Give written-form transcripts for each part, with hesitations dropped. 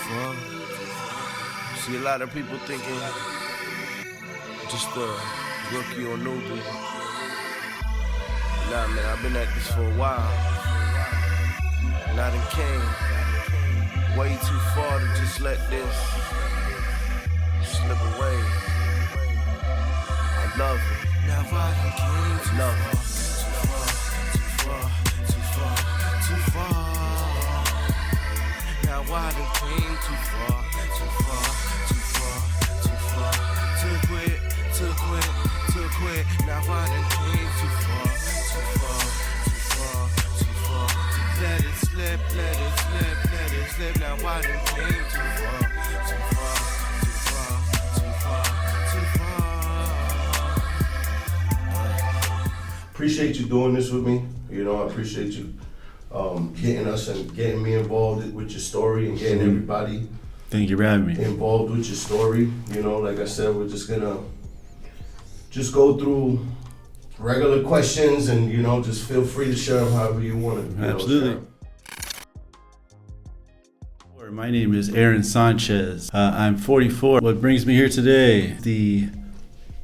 far. See, a lot of people thinking just a rookie or newbie. Nah, man, I've been at this for a while. And I done came way too far to just let this slip away. I love it. Now I done came too far, too far. Now I done came too far, to quit. Now I done came too far. Let it slip. Now I done came too far. Appreciate you doing this with me. You know, I appreciate you getting us and getting me involved with your story and getting everybody Thank you for having me. involved with your story. You know, like I said, we're just gonna go through regular questions and, you know, just feel free to share them however you want to. Absolutely. My name is Aaron Sanchez. I'm 44. What brings me here today? The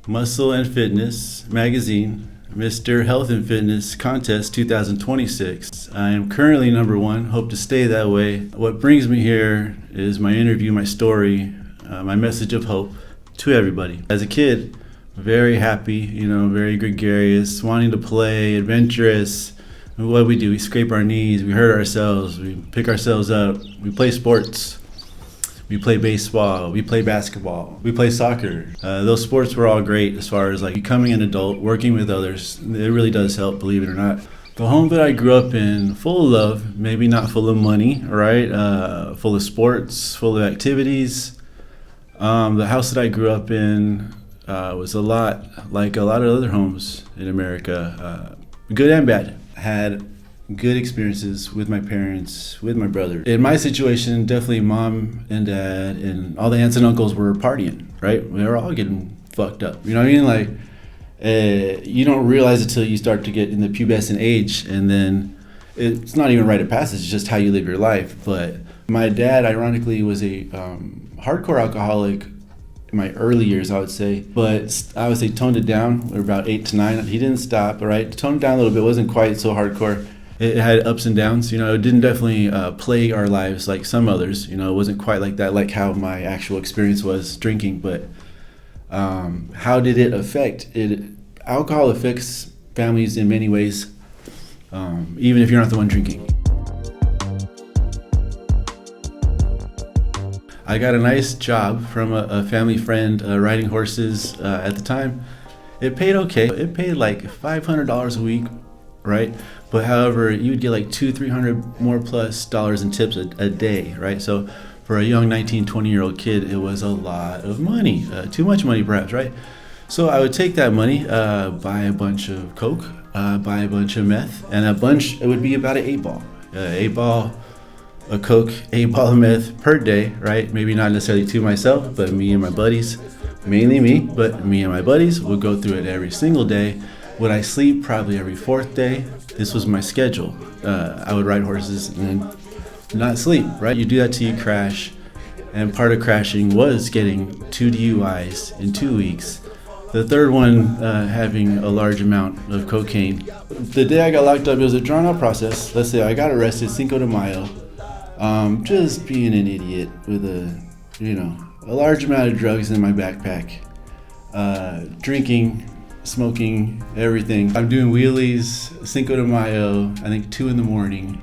Muscle and Fitness magazine, Mr. Health and Fitness Contest 2026. I am currently number one, hope to stay that way. What brings me here is my interview, my story, my message of hope to everybody. As a kid, very happy, you know, very gregarious, wanting to play, adventurous. What we do, we scrape our knees, we hurt ourselves, we pick ourselves up, we play sports. We play baseball, we play basketball, we play soccer. Those sports were all great as far as like becoming an adult, working with others. It really does help, believe it or not. The home that I grew up in, full of love, maybe not full of money, right? Full of sports, full of activities. The house that I grew up in was a lot like a lot of other homes in America, good and bad. Had good experiences with my parents, with my brother. In my situation, definitely mom and dad and all the aunts and uncles were partying, right? We were all getting fucked up. You know what I mean? Like, you don't realize it till you start to get in the pubescent age, and then it's not even rite of passage, it's just how you live your life. But my dad, ironically, was a hardcore alcoholic in my early years, I would say, but I would say toned it down. We were about 8 to 9. He didn't stop, all right? Toned it down a little bit, wasn't quite so hardcore. It had ups and downs, you know. It didn't definitely plague our lives like some others, you know. It wasn't quite like that, like how my actual experience was drinking. But how did it affect it? Alcohol affects families in many ways, even if you're not the one drinking. I got a nice job from a family friend riding horses at the time. It paid okay. It paid like $500 a week, right? But however, you would get like $200-300 more plus dollars in tips a day, right? So for a young 19, 20-year-old kid, it was a lot of money, too much money perhaps, right? So I would take that money, buy a bunch of Coke, buy a bunch of meth, and it would be about an 8-ball. 8-ball of Coke, 8-ball of meth per day, right? Maybe not necessarily to myself, but me and my buddies, mainly me, but me and my buddies would go through it every single day. Would I sleep? Probably every 4th day. This was my schedule. I would ride horses and not sleep, right? You do that till you crash. And part of crashing was getting 2 DUIs in 2 weeks. The third one having a large amount of cocaine. The day I got locked up, it was a drawn out process. Let's say I got arrested Cinco de Mayo. Just being an idiot with a large amount of drugs in my backpack. Drinking, smoking, everything. I'm doing wheelies, Cinco de Mayo, I think 2 a.m,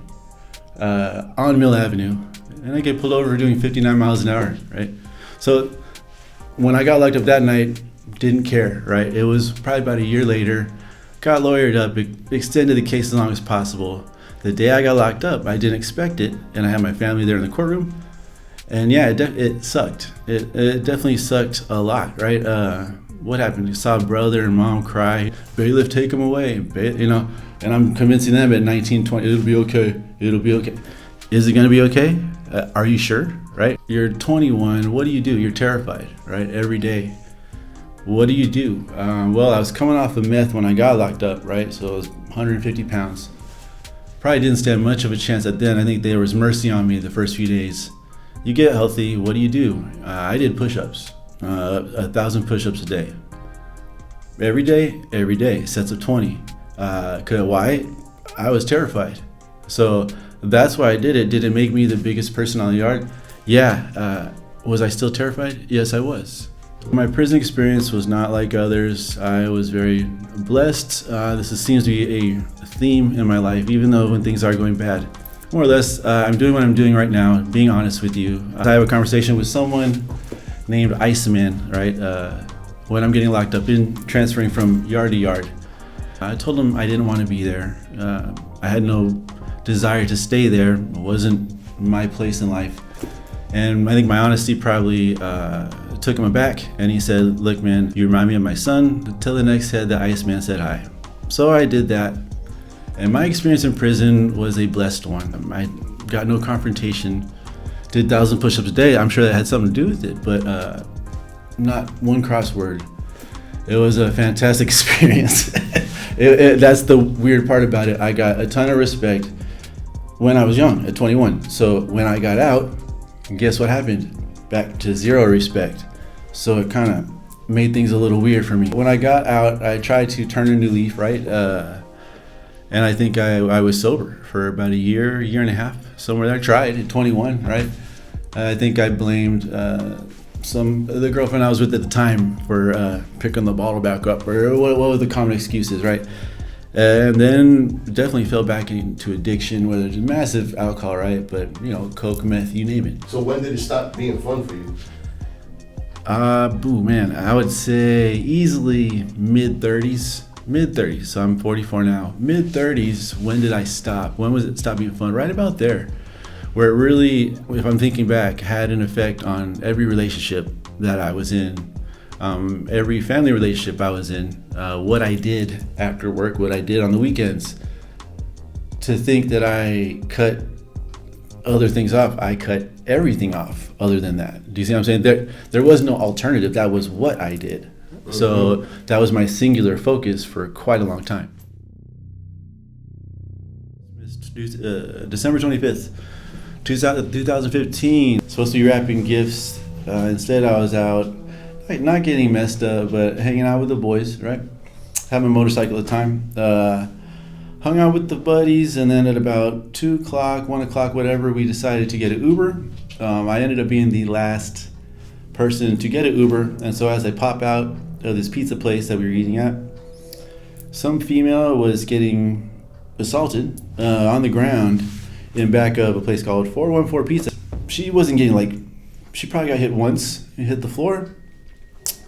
on Mill Avenue, and I get pulled over doing 59 miles an hour, right? So when I got locked up that night, didn't care, right? It was probably about a year later, got lawyered up, extended the case as long as possible. The day I got locked up, I didn't expect it, and I had my family there in the courtroom, and yeah, it sucked. It definitely sucked a lot, right? What happened? You saw brother and mom cry, bailiff, take him away, you know, and I'm convincing them at 19, 20, it'll be okay. Is it gonna be okay? Are you sure, right? You're 21, what do? You're terrified, right, every day. What do you do? Well, I was coming off of meth when I got locked up, right, so I was 150 pounds. Probably didn't stand much of a chance at then. I think there was mercy on me the first few days. you get healthy, what do? I did push-ups, 1,000 push-ups a day. Every day, sets of 20. Why? I was terrified. So that's why I did it. Did it make me the biggest person on the yard? Yeah. Was I still terrified? Yes, I was. My prison experience was not like others. I was very blessed. Seems to be a theme in my life, even though when things are going bad. More or less, I'm doing what I'm doing right now, being honest with you. I have a conversation with someone named Iceman, right? When I'm getting locked up, in transferring from yard to yard. I told him I didn't want to be there. I had no desire to stay there. It wasn't my place in life. And I think my honesty probably took him aback. And he said, look, man, you remind me of my son. Tell the next head that Iceman said hi. So I did that. And my experience in prison was a blessed one. I got no confrontation, did 1,000 push-ups a day. I'm sure that had something to do with it, but not one crossword. It was a fantastic experience. That's the weird part about it. I got a ton of respect when I was young, at 21. So when I got out, guess what happened? Back to zero respect. So it kind of made things a little weird for me. When I got out, I tried to turn a new leaf, right? And I think I was sober for about a year and a half, somewhere there. I tried at 21, right? I think I blamed the girlfriend I was with at the time for picking the bottle back up, or what were the common excuses, right? And then definitely fell back into addiction, whether it's massive alcohol, right? But, coke, meth, you name it. So when did it stop being fun for you? Man, I would say easily mid-30s. So I'm 44 now. Mid-30s, when did I stop? When was it stop being fun? Right about there, where it really, if I'm thinking back, had an effect on every relationship that I was in, every family relationship I was in, what I did after work, what I did on the weekends. To think that I cut other things off, I cut everything off other than that. Do you see what I'm saying? There was no alternative. That was what I did. So that was my singular focus for quite a long time. December 25th, 2015. Supposed to be wrapping gifts. Instead, I was out, not getting messed up, but hanging out with the boys, right? Having a motorcycle at the time. Hung out with the buddies, and then at about 2 o'clock, 1 o'clock, whatever, we decided to get an Uber. I ended up being the last person to get an Uber, and so as I pop out of this pizza place that we were eating at, some female was getting assaulted on the ground in back of a place called 414 Pizza. She wasn't getting she probably got hit once and hit the floor,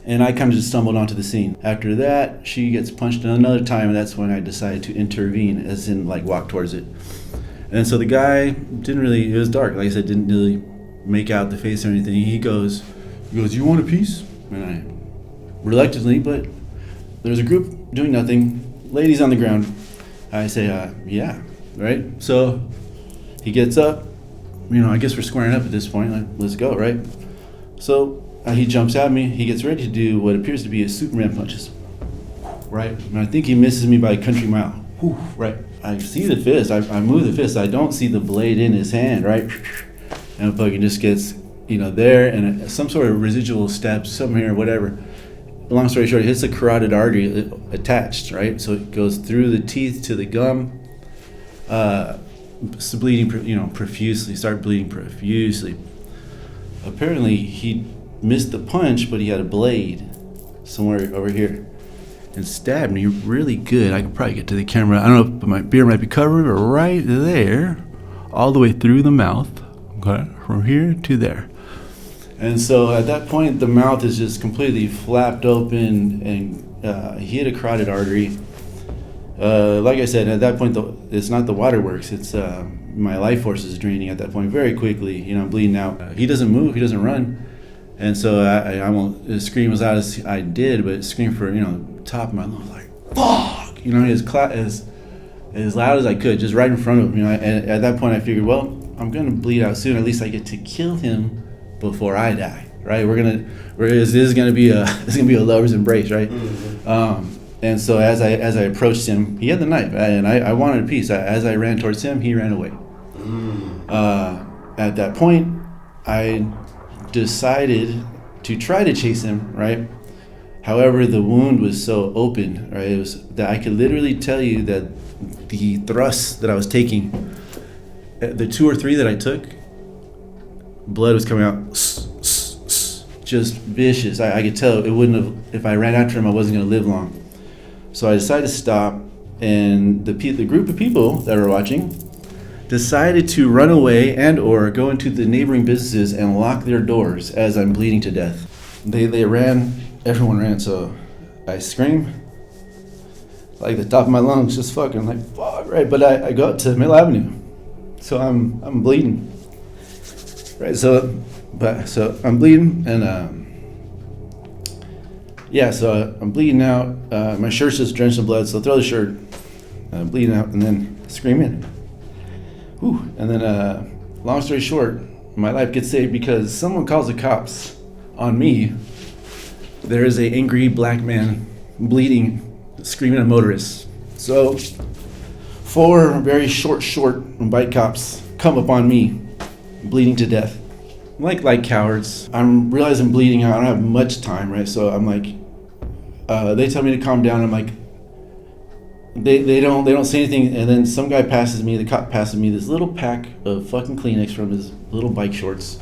and I kind of just stumbled onto the scene. After that, she gets punched another time, and that's when I decided to intervene, as in walk towards it. And so the guy didn't really, it was dark, like I said, didn't really make out the face or anything. He goes, you want a piece? And I, reluctantly, but there's a group doing nothing, ladies on the ground. I say, yeah, right? So he gets up, I guess we're squaring up at this point, let's go, right? So he jumps at me, he gets ready to do what appears to be a Superman punches, right? And I think he misses me by a country mile, whew, right? I see the fist, I move the fist, I don't see the blade in his hand, right? And fucking just gets, there, and some sort of residual stab, something here, whatever. Long story short, it hits the carotid artery attached, right? So it goes through the teeth to the gum, bleeding, profusely, start bleeding profusely. Apparently, he missed the punch, but he had a blade somewhere over here and stabbed me really good. I could probably get to the camera. I don't know, but my beard might be covered, but right there, all the way through the mouth, okay, from here to there. And so at that point, the mouth is just completely flapped open, and he hit a carotid artery. Like I said, at that point, it's not the waterworks. It's my life force is draining at that point very quickly. I'm bleeding out. He doesn't move. He doesn't run. And so I won't scream as loud as I did, but scream for, top of my lungs, like, fuck! As loud as I could, just right in front of him. And at that point, I figured, well, I'm going to bleed out soon. At least I get to kill him before I die, right? This is gonna be a lover's embrace, right? Mm-hmm. And so as I approached him, he had the knife, and I wanted a piece. As I ran towards him, he ran away. At that point, I decided to try to chase him, right? However, the wound was so open, right? It was that I could literally tell you that the thrusts that I was taking, the 2 or 3 that I took, blood was coming out, just vicious. I could tell it wouldn't have, if I ran after him, I wasn't going to live long. So I decided to stop, and the group of people that were watching decided to run away and or go into the neighboring businesses and lock their doors as I'm bleeding to death. They ran, everyone ran, so I scream, like the top of my lungs, just fucking like, fuck, right? But I go up to Middle Avenue, so I'm bleeding, right? So I'm bleeding, and so I'm bleeding out. My shirt's just drenched in blood, so I throw the shirt, bleeding out, and then screaming. Whew. And then, long story short, my life gets saved because someone calls the cops on me. There is a angry black man bleeding, screaming at motorists. So 4 very short bike cops come upon me, bleeding to death. Like cowards. I'm realizing bleeding out. I don't have much time, right? So I'm like, they tell me to calm down. I'm like, they don't say anything. And then some guy passes me. The cop passes me this little pack of fucking Kleenex from his little bike shorts.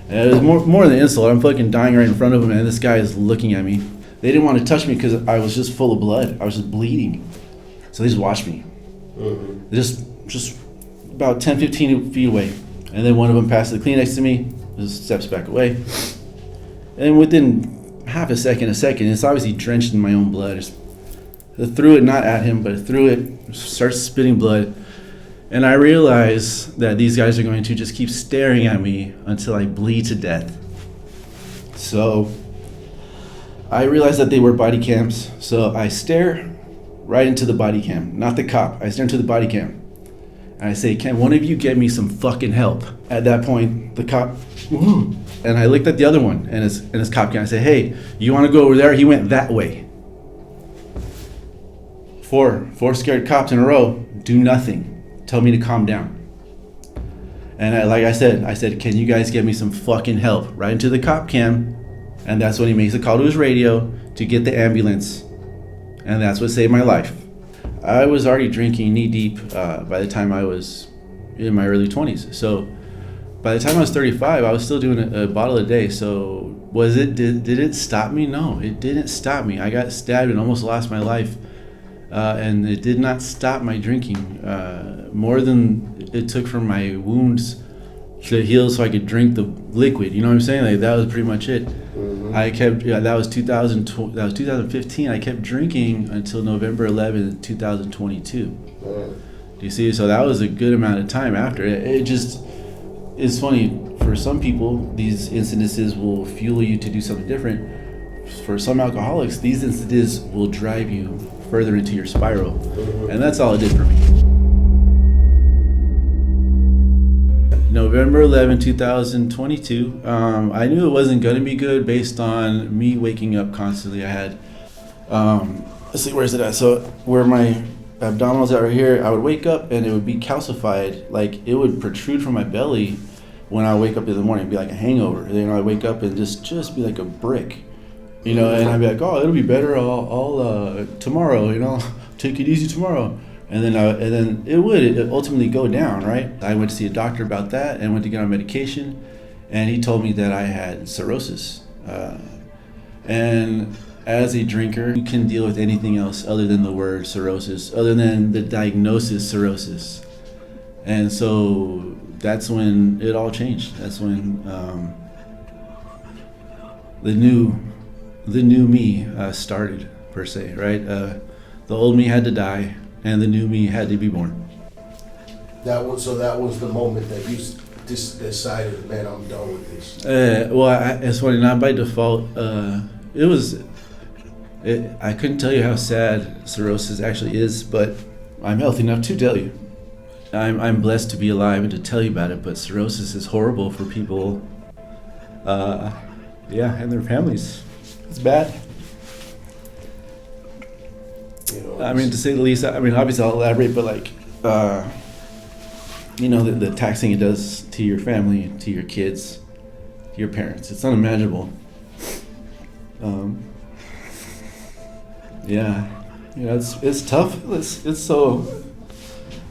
And it was more than an insult. I'm fucking dying right in front of him, and this guy is looking at me. They didn't want to touch me because I was just full of blood. I was just bleeding. So they just watched me. Mm-hmm. Just about 10, 15 feet away. And then one of them passes the Kleenex to me, just steps back away. And within half a second, it's obviously drenched in my own blood. I threw it not at him, but threw it, starts spitting blood. And I realize that these guys are going to just keep staring at me until I bleed to death. So I realize that they were body cams. So I stare right into the body cam, not the cop. I stare into the body cam. And I say, can one of you get me some fucking help? At that point, the cop, and I looked at the other one and his cop cam. I say, hey, you want to go over there? He went that way. Four scared cops in a row do nothing. Tell me to calm down. And I said, can you guys get me some fucking help? Right into the cop cam. And that's when he makes a call to his radio to get the ambulance. And that's what saved my life. I was already drinking knee deep by the time I was in my early 20s. So by the time I was 35, I was still doing a bottle a day. So did it stop me? No, it didn't stop me. I got stabbed and almost lost my life. And it did not stop my drinking more than it took for my wounds to heal so I could drink the liquid. You know what I'm saying? Like, that was pretty much it. Mm-hmm. That was 2015. I kept drinking until November 11th, 2022. Do you see? So that was a good amount of time after. It just is funny. For some people, these incidences will fuel you to do something different. For some alcoholics, these incidences will drive you further into your spiral. Mm-hmm. And that's all it did for me. November 11, 2022, I knew it wasn't going to be good based on me waking up constantly. I had, let's see, where is it at? So where my abdominals are right here, I would wake up and it would be calcified. Like, it would protrude from my belly when I wake up in the morning. It'd be like a hangover. You know, I'd wake up and just be like a brick. You know, and I'd be like, oh, it'll be better. I'll tomorrow, you know, take it easy tomorrow. And then it would ultimately go down, right? I went to see a doctor about that and went to get on medication, and he told me that I had cirrhosis. And as a drinker, you can deal with anything else other than the word cirrhosis, other than the diagnosis cirrhosis. And so that's when it all changed. That's when the new me started, per se, right? The old me had to die, and the new me had to be born. That was the moment that you just decided, man, I'm done with this. It's funny, not by default. I couldn't tell you how sad cirrhosis actually is, but I'm healthy enough to tell you. I'm blessed to be alive and to tell you about it, but cirrhosis is horrible for people, and their families. It's bad. You know, I mean, to say the least. I mean, obviously I'll elaborate, but like, you know, the taxing it does to your family, to your kids, to your parents. It's unimaginable. Yeah, you know, it's tough. It's so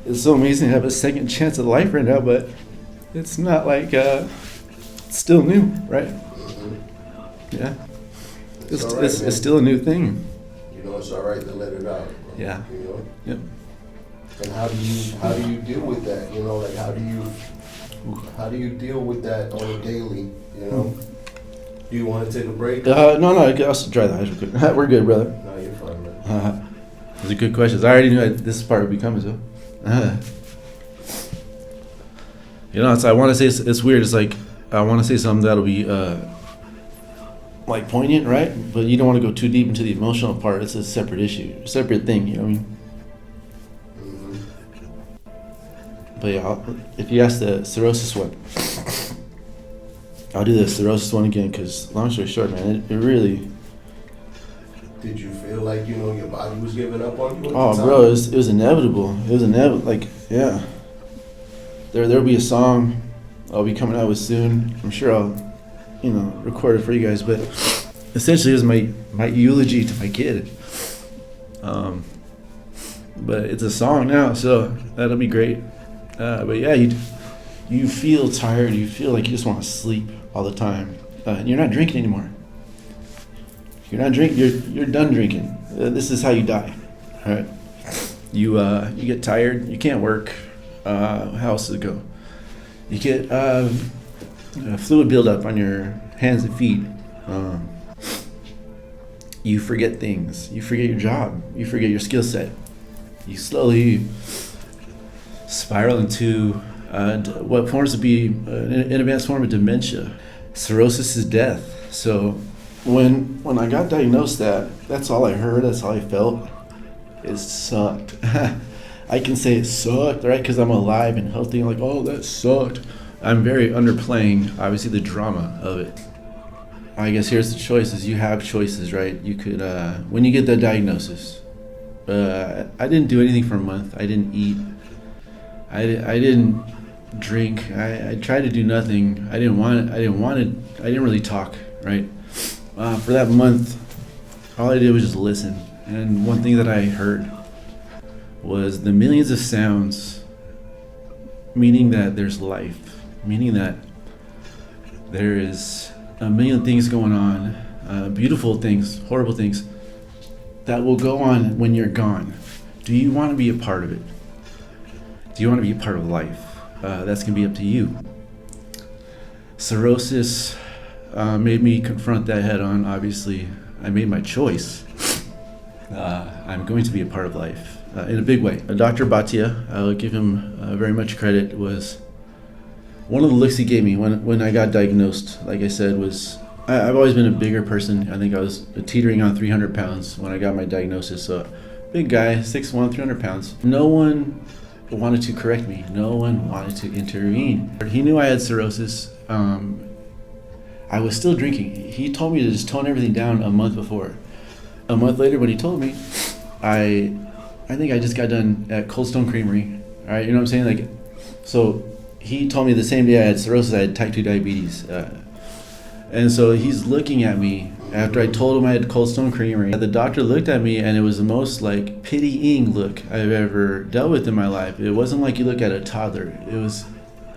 amazing to have a second chance at life right now, but it's not like it's still new, right? Yeah, it's all right, it's still a new thing. You know, it's all right to let it out. Yeah. You know. Yep. And how do you deal with that? You know, like how do you deal with that on a daily? You know. Do you want to take a break? No, I'll try that. We're good, brother. No, you're fine, man. Those are good questions. I already knew this part would be coming, so. You know, I want to say it's weird. It's like I want to say something that'll be like poignant, right? But you don't want to go too deep into the emotional part. It's a separate issue, a separate thing. You know what I mean? Mm-hmm. But yeah, if you ask the cirrhosis one, I'll do the cirrhosis one again because, long story short, man, it really. Did you feel like, you know, your body was giving up on you? Oh, bro, it was inevitable. It was inevitable. Like, yeah. There'll be a song I'll be coming out with soon. I'm sure I'll, you know, record it for you guys. But essentially, it was my eulogy to my kid. But it's a song now, so that'll be great. But yeah, you feel tired. You feel like you just want to sleep all the time. And you're not drinking anymore. You're not drinking. You're done drinking. This is how you die. All right. You get tired. You can't work. How else does it go? You get fluid buildup on your hands and feet. You forget things. You forget your job. You forget your skill set. You slowly spiral into what forms to be an advanced form of dementia. Cirrhosis is death. So when I got diagnosed, that's all I heard. That's all I felt. It sucked. I can say it sucked, right? Because I'm alive and healthy. I'm like, oh, that sucked. I'm very underplaying, obviously, the drama of it. I guess here's the choices. You have choices, right? You could, when you get the diagnosis, I didn't do anything for a month. I didn't eat. I didn't drink. I tried to do nothing. I didn't really talk, right? For that month, all I did was just listen. And one thing that I heard was the millions of sounds, meaning that there's life, meaning that there is a million things going on, beautiful things, horrible things, that will go on when you're gone. Do you want to be a part of it? Do you want to be a part of life? That's going to be up to you. Cirrhosis made me confront that head on, obviously. I made my choice. I'm going to be a part of life in a big way. Dr. Bhatia, I'll give him very much credit, was one of the looks he gave me when I got diagnosed. Like I said, was I've always been a bigger person. I think I was teetering on 300 pounds when I got my diagnosis. So big guy, 6'1", 300 pounds. No one wanted to correct me. No one wanted to intervene. He knew I had cirrhosis. I was still drinking. He told me to just tone everything down a month before. A month later, when he told me, I think I just got done at Cold Stone Creamery. All right, you know what I'm saying? Like, so he told me the same day I had cirrhosis, I had type 2 diabetes. And so he's looking at me after I told him I had Cold Stone Creamery. The doctor looked at me, and it was the most like pitying look I've ever dealt with in my life. It wasn't like you look at a toddler. It was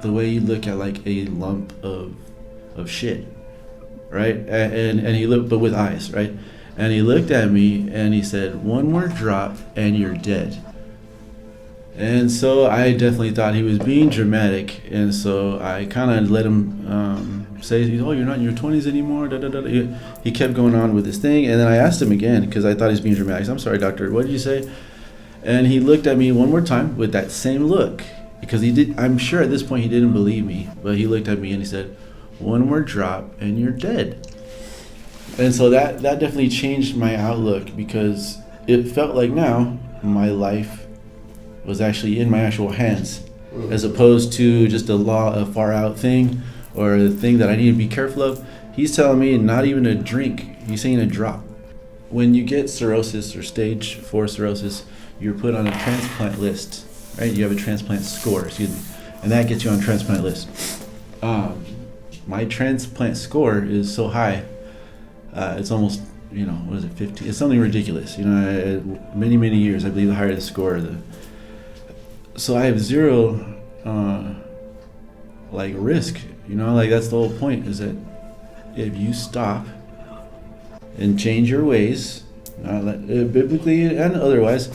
the way you look at like a lump of shit, right? And he looked, but with eyes, right? And he looked at me and he said, "One more drop and you're dead." And so I definitely thought he was being dramatic, and so I kind of let him say, "Oh, you're not in your 20s anymore." Da, da, da. He kept going on with this thing, and then I asked him again because I thought he was being dramatic. "I'm sorry, doctor, what did you say?" And he looked at me one more time with that same look, because he did. I'm sure at this point he didn't believe me, but he looked at me and he said, "One more drop and you're dead." And so that definitely changed my outlook, because it felt like now my life was actually in my actual hands, as opposed to just a far out thing or a thing that I need to be careful of. He's telling me not even a drink. He's saying a drop. When you get cirrhosis or stage 4 cirrhosis, you're put on a transplant list, right? You have a transplant score, excuse me. and that gets you on transplant list. My transplant score is so high, it's almost, what is it, 50? It's something ridiculous. Many years, I believe the higher the score, so I have zero risk. That's the whole point, is that if you stop and change your ways, biblically and otherwise,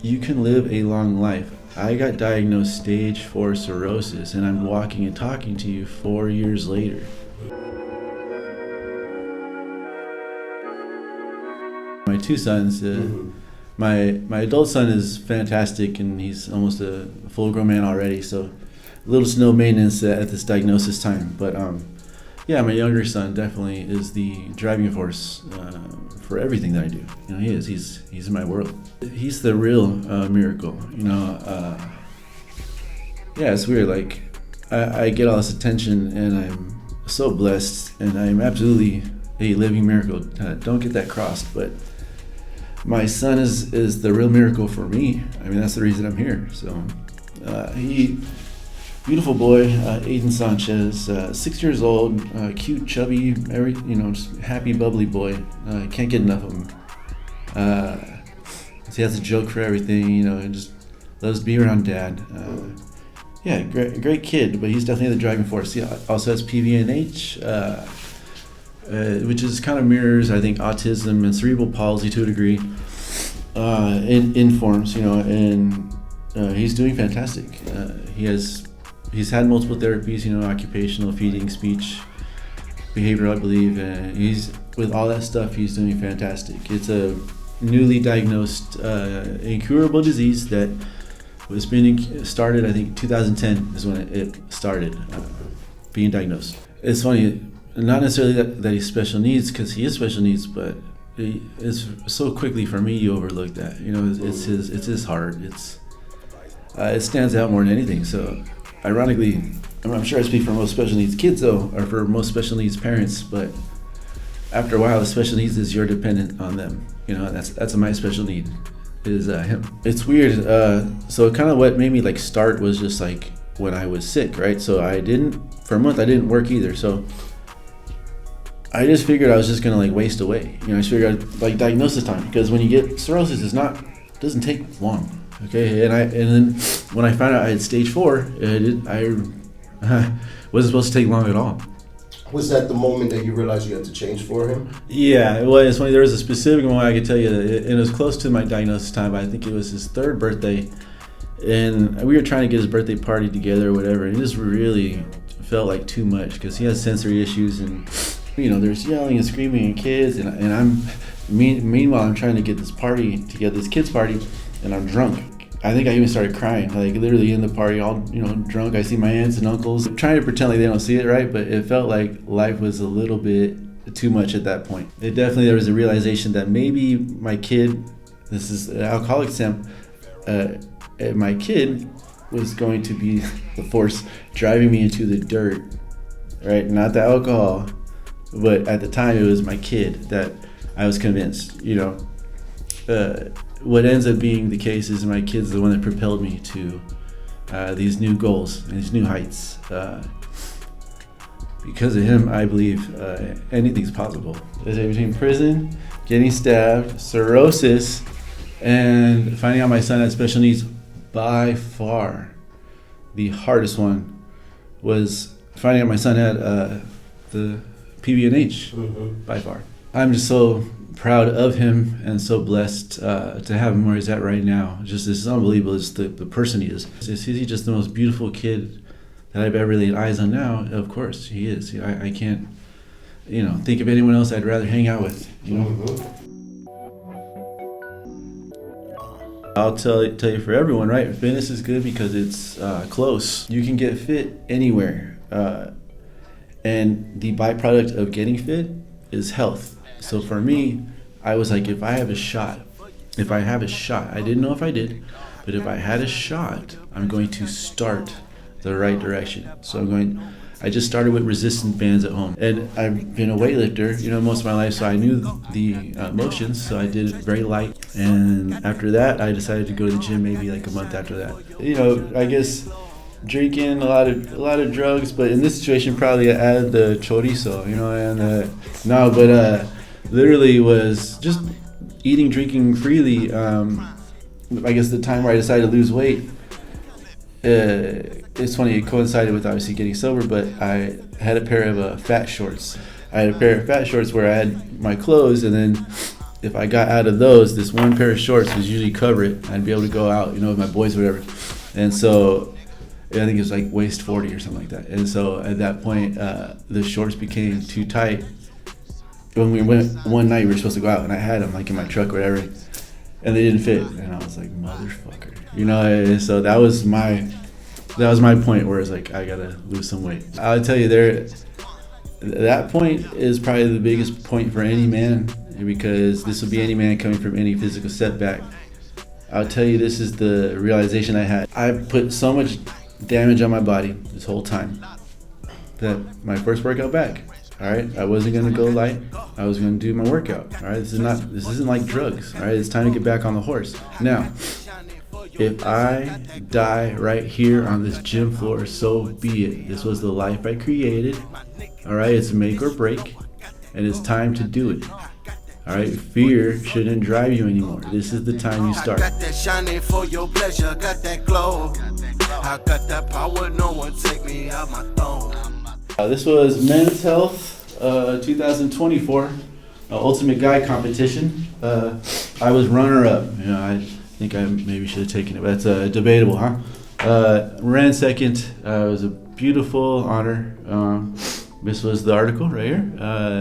you can live a long life. I got diagnosed stage 4 cirrhosis, and I'm walking and talking to you 4 years later. My 2 sons, my adult son is fantastic, and he's almost a full-grown man already, so a little to no maintenance at this diagnosis time. But my younger son definitely is the driving force for everything that I do. He is. He's in my world. He's the real miracle. It's weird. I get all this attention, and I'm so blessed, and I'm absolutely a living miracle. Don't get that crossed, but my son is the real miracle for me. That's the reason I'm here. So beautiful boy, Aiden Sanchez, 6 years old, cute, chubby, just happy, bubbly boy. Can't get enough of him. He has a joke for everything, and just loves to be around dad. Great kid, but he's definitely the driving force. He also has PVNH, which is kind of mirrors, I think, autism and cerebral palsy to a degree, in forms, and he's doing fantastic. He's had multiple therapies, occupational, feeding, speech, behavioral, I believe, and with all that stuff, he's doing fantastic. It's a newly diagnosed, incurable disease that was started, I think 2010 is when it started being diagnosed. It's funny, not necessarily that he's special needs, because he is special needs, but it's so quickly for me you overlook that. It's his heart. It stands out more than anything. So ironically, I'm sure I speak for most special needs kids though, or for most special needs parents, but after a while the special needs is you're dependent on them. That's my special need, is him. It's weird. So kind of what made me start was just when I was sick, right? So for a month I didn't work either. So I just figured I was just gonna waste away. I just figured I'd diagnosis time, because when you get cirrhosis, it doesn't take long. Okay, and then when I found out I had stage 4, I wasn't supposed to take long at all. Was that the moment that you realized you had to change for him? Yeah, well, it's funny. There was a specific moment I could tell you, and it was close to my diagnosis time. I think it was his 3rd birthday, and we were trying to get his birthday party together or whatever, and it just really felt like too much, because he has sensory issues, and there's yelling and screaming and kids, and meanwhile I'm trying to get this party together, this kids party, and I'm drunk. I think I even started crying, literally in the party, all drunk. I see my aunts and uncles. I'm trying to pretend like they don't see it, right? But it felt like life was a little bit too much at that point. There was a realization that maybe my kid, this is an alcoholic Sam, my kid was going to be the force driving me into the dirt, right? Not the alcohol, but at the time it was my kid that I was convinced, what ends up being the case is my kid's the one that propelled me to these new goals and these new heights. Because of him, I believe anything's possible. Between prison, getting stabbed, cirrhosis, and finding out my son had special needs, by far the hardest one was finding out my son had the PVNH, by far. I'm just so proud of him and so blessed to have him where he's at right now. Just this is unbelievable. It's the person he is. Is he just the most beautiful kid that I've ever laid eyes on? Now, of course he is. I can't think of anyone else I'd rather hang out with. I'll tell you for everyone, right? Fitness is good because it's close. You can get fit anywhere, and the byproduct of getting fit is health. So for me, I was like, if I have a shot, I didn't know if I did, but if I had a shot, I'm going to start the right direction. So I just started with resistance bands at home. And I've been a weightlifter, most of my life, so I knew the motions, so I did it very light. And after that, I decided to go to the gym maybe a month after that. I guess drinking, a lot of drugs, but in this situation probably I added the chorizo, and literally was just eating, drinking freely. I guess the time where I decided to lose weight, it's funny, it coincided with obviously getting sober, but I had a pair of fat shorts. I had a pair of fat shorts where I had my clothes, and then if I got out of those, this one pair of shorts was usually cover it. I'd be able to go out, with my boys or whatever. And so I think it was like waist 40 or something like that. And so at that point, the shorts became too tight. When we went one night, we were supposed to go out, and I had them like in my truck or whatever, and they didn't fit. And I was like, motherfucker, And so that was my point where it's like, I gotta lose some weight. I'll tell you, that point is probably the biggest point for any man, because this will be any man coming from any physical setback. I'll tell you, this is the realization I had. I put so much damage on my body this whole time that my first workout back, all right, I wasn't gonna go light. I was gonna do my workout. All right, this isn't like drugs. All right, it's time to get back on the horse. Now, if I die right here on this gym floor, so be it. This was the life I created. All right, it's make or break, and it's time to do it. All right, fear shouldn't drive you anymore. This is the time you start. Got that shining for your pleasure, got that glow. I got that power, no one take me out my throne. This was Men's Health 2024 Ultimate Guy competition. I was runner-up. I think I maybe should have taken it, but it's debatable, huh? Ran second. It was a beautiful honor. This was the article right here,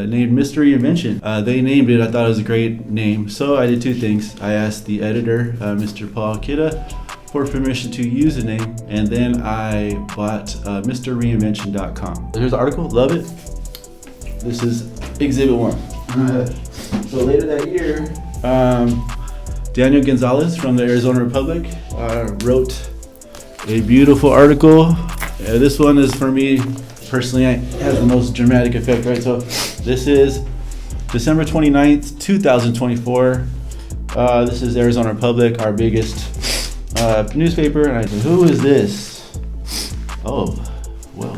named Mr. Reinvention. They named it. I thought it was a great name. So I did two things. I asked the editor, Mr. Paul Kidda, for permission to use the name, and then I bought MrReinvention.com. Here's the article. Love it. This is Exhibit 1. So later that year, Daniel Gonzalez from the Arizona Republic wrote a beautiful article. This one is, for me personally, has the most dramatic effect, right? So this is December 29th, 2024. This is Arizona Republic, our biggest newspaper. And I said, who is this? Oh, well,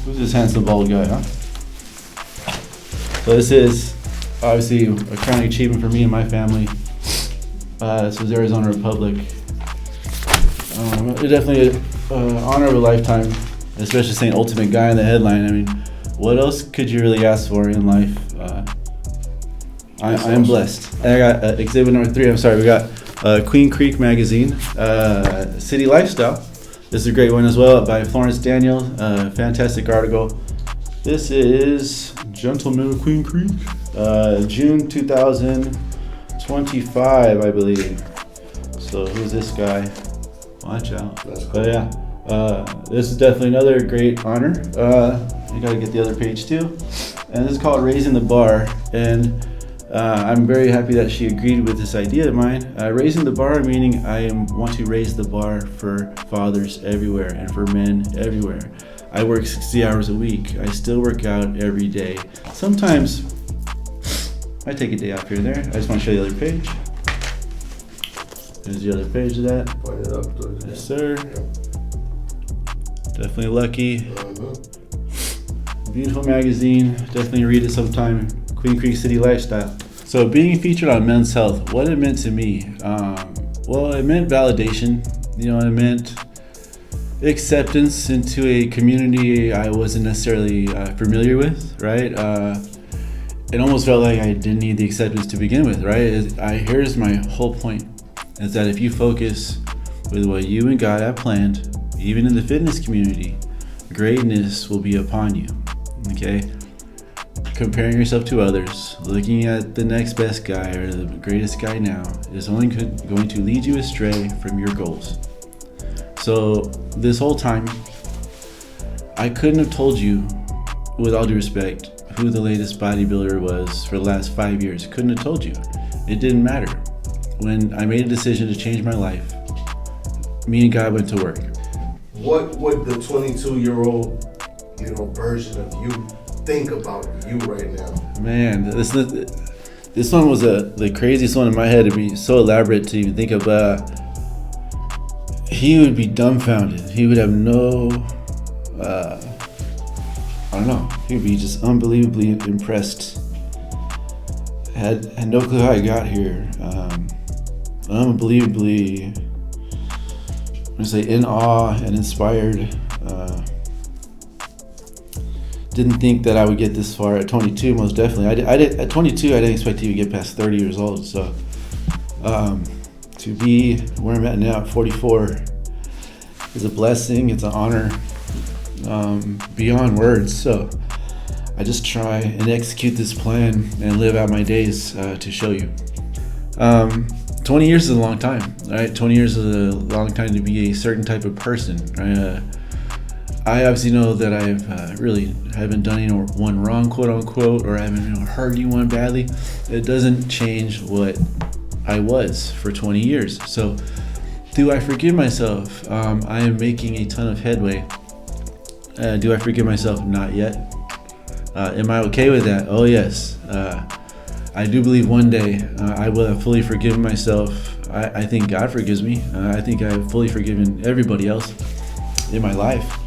who's this handsome bald guy, huh? So this is obviously a crowning achievement for me and my family. This was Arizona Republic. Definitely an honor of a lifetime, especially saying ultimate guy in the headline. I mean, what else could you really ask for in life? I am blessed. And I got exhibit number 3. I'm sorry, we got Queen Creek Magazine, City Lifestyle. This is a great one as well, by Florence Daniel. Fantastic article. This is Gentleman of Queen Creek, June 2025, I believe. So who's this guy? Watch out. That's cool. But yeah, this is definitely another great honor. You gotta get the other page too. And this is called Raising the Bar. And I'm very happy that she agreed with this idea of mine. Raising the bar, meaning I want to raise the bar for fathers everywhere and for men everywhere. I work 60 hours a week. I still work out every day. Sometimes I take a day off here and there. I just want to show you the other page. There's the other page of that. Point it up. Yes, sir. Definitely lucky. Beautiful magazine. Definitely read it sometime. Queen Creek City Lifestyle. So being featured on Men's Health, what it meant to me? Well, it meant validation. It meant acceptance into a community I wasn't necessarily familiar with, right? It almost felt like I didn't need the acceptance to begin with, right? Here's my whole point, is that if you focus with what you and God have planned, even in the fitness community, greatness will be upon you, okay? Comparing yourself to others, looking at the next best guy or the greatest guy now is only going to lead you astray from your goals. So this whole time, I couldn't have told you, with all due respect, who the latest bodybuilder was for the last 5 years. Couldn't have told you. It didn't matter. When I made a decision to change my life, me and God went to work. What would the 22-year-old, version of you think about you right now? Man, this one was the craziest one in my head to be so elaborate to even think of. he would be dumbfounded. He would have no, I don't know. He would be just unbelievably impressed. Had no clue how I got here. Unbelievably, I'm gonna say, in awe and inspired. Didn't think that I would get this far at 22. Most definitely, I did. At 22, I didn't expect to even get past 30 years old. So, to be where I'm at now at 44 is a blessing. It's an honor beyond words. So, I just try and execute this plan and live out my days to show you. 20 years is a long time, right? 20 years is a long time to be a certain type of person, right? I obviously know that I've really haven't done anyone wrong, quote unquote, or I haven't hurt anyone badly. It doesn't change what I was for 20 years. So, do I forgive myself? I am making a ton of headway. Do I forgive myself? Not yet. Am I okay with that? Oh yes. I do believe one day I will have fully forgiven myself. I think God forgives me. I think I've fully forgiven everybody else in my life.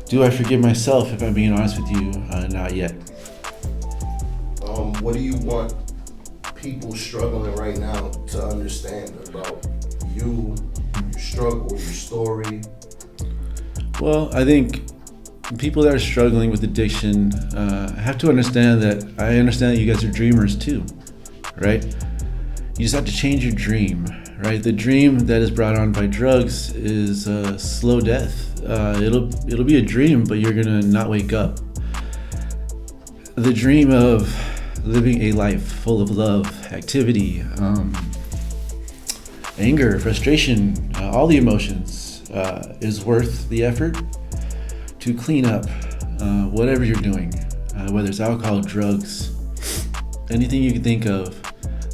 Do I forgive myself, if I'm being honest with you? Not yet. What do you want people struggling right now to understand about you, your struggle, your story? Well, I think people that are struggling with addiction have to understand that I understand that you guys are dreamers too, right? You just have to change your dream, right? The dream that is brought on by drugs is slow death. It'll be a dream, but you're gonna not wake up. The dream of living a life full of love, activity, anger, frustration, all the emotions is worth the effort to clean up whatever you're doing, whether it's alcohol, drugs, anything you can think of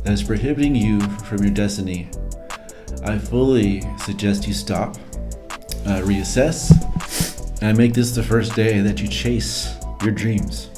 that is prohibiting you from your destiny. I fully suggest you stop, reassess, and make this the first day that you chase your dreams.